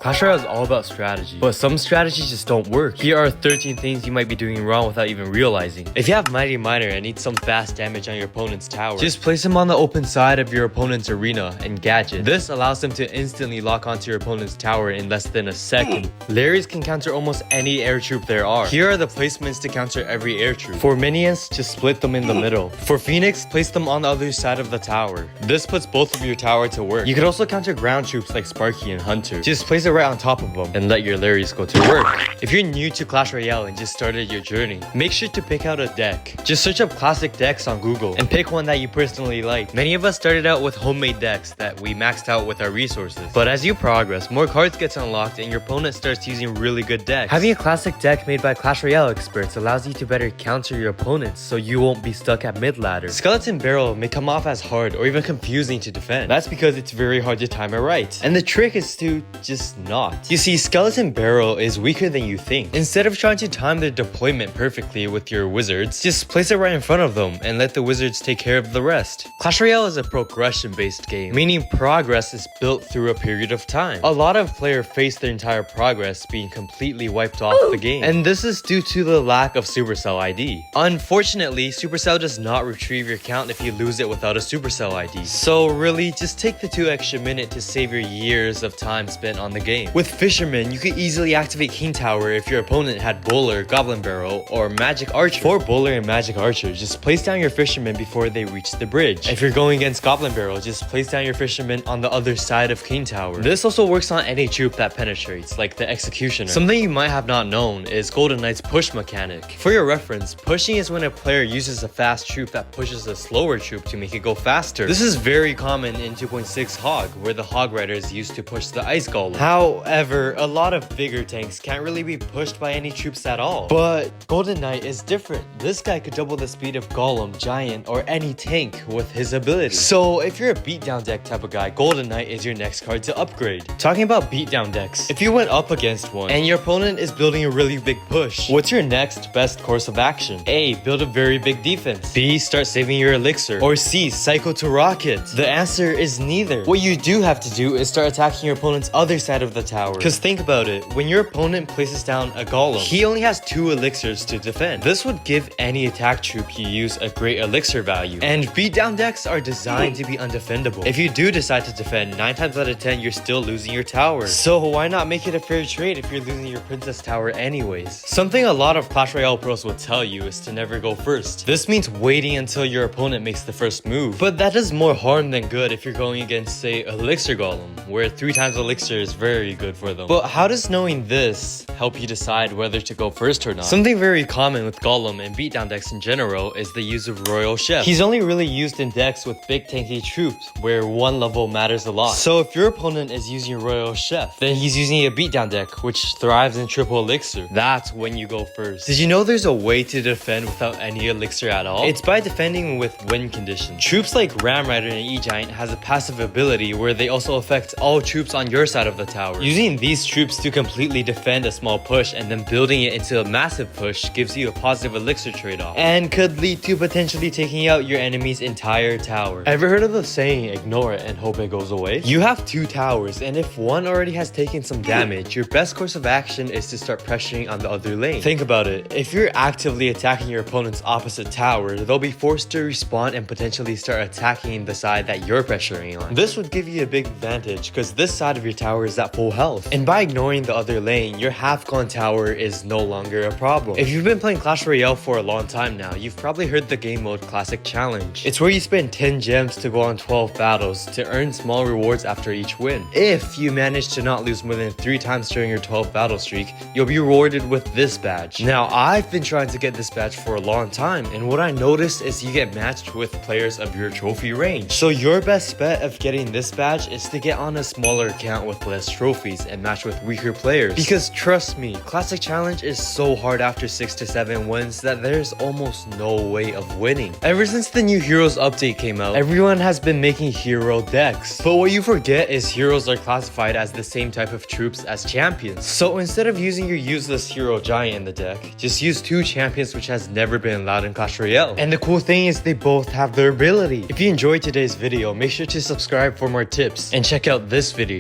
Clash Royale is all about strategy, but some strategies just don't work. Here are 13 things you might be doing wrong without even realizing. If you have Mighty Miner and need some fast damage on your opponent's tower, just place him on the open side of your opponent's arena and gadget. This allows them to instantly lock onto your opponent's tower in less than a second. Larrys can counter almost any air troop there are. Here are the placements to counter every air troop. For minions, just split them in the middle. For Phoenix, place them on the other side of the tower. This puts both of your tower to work. You could also counter ground troops like Sparky and Hunter. Just place it right on top of them and let your Larrys go to work. If you're new to Clash Royale and just started your journey, make sure to pick out a deck. Just search up classic decks on Google and pick one that you personally like. Many of us started out with homemade decks that we maxed out with our resources. But as you progress, more cards gets unlocked and your opponent starts using really good decks. Having a classic deck made by Clash Royale experts allows you to better counter your opponents so you won't be stuck at mid ladder. Skeleton Barrel may come off as hard or even confusing to defend. That's because it's very hard to time it right. And the trick is to just not. You see, Skeleton Barrel is weaker than you think. Instead of trying to time their deployment perfectly with your wizards, just place it right in front of them and let the wizards take care of the rest. Clash Royale is a progression based game, meaning progress is built through a period of time. A lot of players face their entire progress being completely wiped off the game, and this is due to the lack of Supercell ID. Unfortunately, Supercell does not retrieve your count if you lose it without a Supercell ID. So really, just take the 2 extra minutes to save your years of time spent on the game. With Fisherman, you could easily activate King Tower if your opponent had Bowler, Goblin Barrel, or Magic Archer. For Bowler and Magic Archer, just place down your Fisherman before they reach the bridge. If you're going against Goblin Barrel, just place down your Fisherman on the other side of King Tower. This also works on any troop that penetrates, like the Executioner. Something you might have not known is Golden Knight's push mechanic. For your reference, pushing is when a player uses a fast troop that pushes a slower troop to make it go faster. This is very common in 2.6 Hog, where the Hog Riders used to push the Ice Golem. However, a lot of bigger tanks can't really be pushed by any troops at all. But Golden Knight is different. This guy could double the speed of Golem, Giant, or any tank with his ability. So if you're a beatdown deck type of guy, Golden Knight is your next card to upgrade. Talking about beatdown decks, if you went up against one and your opponent is building a really big push, what's your next best course of action? A. Build a very big defense. B. Start saving your elixir. Or C. Cycle to rocket. The answer is neither. What you do have to do is start attacking your opponent's other side of the tower. Cause think about it, when your opponent places down a golem, he only has 2 elixirs to defend. This would give any attack troop you use a great elixir value. And beatdown decks are designed to be undefendable. If you do decide to defend, 9 times out of 10 you're still losing your tower. So why not make it a fair trade if you're losing your princess tower anyways? Something a lot of Clash Royale pros would tell you is to never go first. This means waiting until your opponent makes the first move. But that does more harm than good if you're going against, say, elixir golem, where 3 times elixir is very good for them. But how does knowing this help you decide whether to go first or not? Something very common with Golem and beatdown decks in general is the use of Royal Chef. He's only really used in decks with big tanky troops where 1 level matters a lot. So if your opponent is using Royal Chef, then he's using a beatdown deck which thrives in triple elixir. That's when you go first. Did you know there's a way to defend without any elixir at all? It's by defending with win conditions. Troops like Ram Rider and E-Giant has a passive ability where they also affect all troops on your side of the tower. Using these troops to completely defend a small push and then building it into a massive push gives you a positive elixir trade-off and could lead to potentially taking out your enemy's entire tower. Ever heard of the saying, ignore it and hope it goes away? You have 2 towers, and if one already has taken some damage, your best course of action is to start pressuring on the other lane. Think about it. If you're actively attacking your opponent's opposite tower, they'll be forced to respawn and potentially start attacking the side that you're pressuring on. This would give you a big advantage because this side of your tower is at full health, and by ignoring the other lane, your half-gone tower is no longer a problem. If you've been playing Clash Royale for a long time now, you've probably heard the game mode Classic Challenge. It's where you spend 10 gems to go on 12 battles to earn small rewards after each win. If you manage to not lose more than 3 times during your 12 battle streak, you'll be rewarded with this badge. Now, I've been trying to get this badge for a long time, and what I noticed is you get matched with players of your trophy range. So your best bet of getting this badge is to get on a smaller account with less trophies and match with weaker players. Because trust me, Classic Challenge is so hard after 6 to 7 wins that there's almost no way of winning. Ever since the new Heroes update came out, everyone has been making hero decks. But what you forget is heroes are classified as the same type of troops as champions. So instead of using your useless hero Giant in the deck, just use 2 champions which has never been allowed in Clash Royale. And the cool thing is they both have their ability. If you enjoyed today's video, make sure to subscribe for more tips and check out this video.